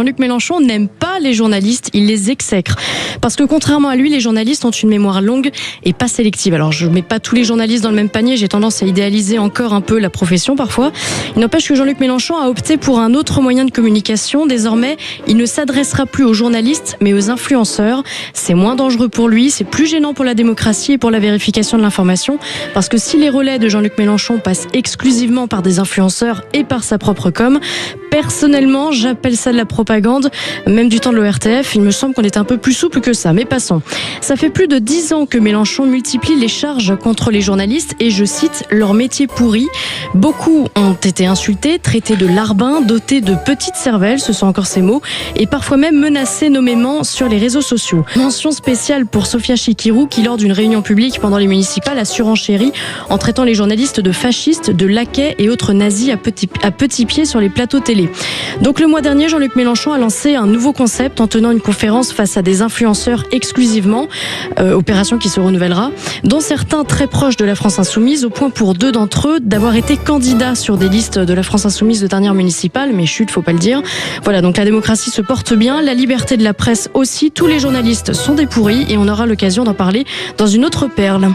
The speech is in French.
Jean-Luc Mélenchon n'aime pas les journalistes, il les exècre. Parce que contrairement à lui, les journalistes ont une mémoire longue et pas sélective. Alors je ne mets pas tous les journalistes dans le même panier, j'ai tendance à idéaliser encore un peu la profession parfois. Il n'empêche que Jean-Luc Mélenchon a opté pour un autre moyen de communication. Désormais, il ne s'adressera plus aux journalistes, mais aux influenceurs. C'est moins dangereux pour lui, c'est plus gênant pour la démocratie et pour la vérification de l'information. Parce que si les relais de Jean-Luc Mélenchon passent exclusivement par des influenceurs et par sa propre com, personnellement, j'appelle ça de la propagande, même du temps de l'ORTF. Il me semble qu'on est un peu plus souple que ça, mais passons. Ça fait plus de 10 ans que Mélenchon multiplie les charges contre les journalistes et, je cite, leur métier pourri. Beaucoup ont été insultés, traités de larbins, dotés de petites cervelles, ce sont encore ces mots, et parfois même menacés nommément sur les réseaux sociaux. Mention spéciale pour Sophia Chikirou qui, lors d'une réunion publique pendant les municipales, a surenchéri en traitant les journalistes de fascistes, de laquais et autres nazis à petits pieds sur les plateaux télé. Donc le mois dernier, Jean-Luc Mélenchon a lancé un nouveau concept en tenant une conférence face à des influenceurs exclusivement, opération qui se renouvellera, dont certains très proches de la France Insoumise, au point pour 2 d'entre eux d'avoir été candidats sur des listes de la France Insoumise de dernière municipale, mais chut, faut pas le dire. Voilà, donc la démocratie se porte bien, la liberté de la presse aussi, tous les journalistes sont des pourris et on aura l'occasion d'en parler dans une autre perle.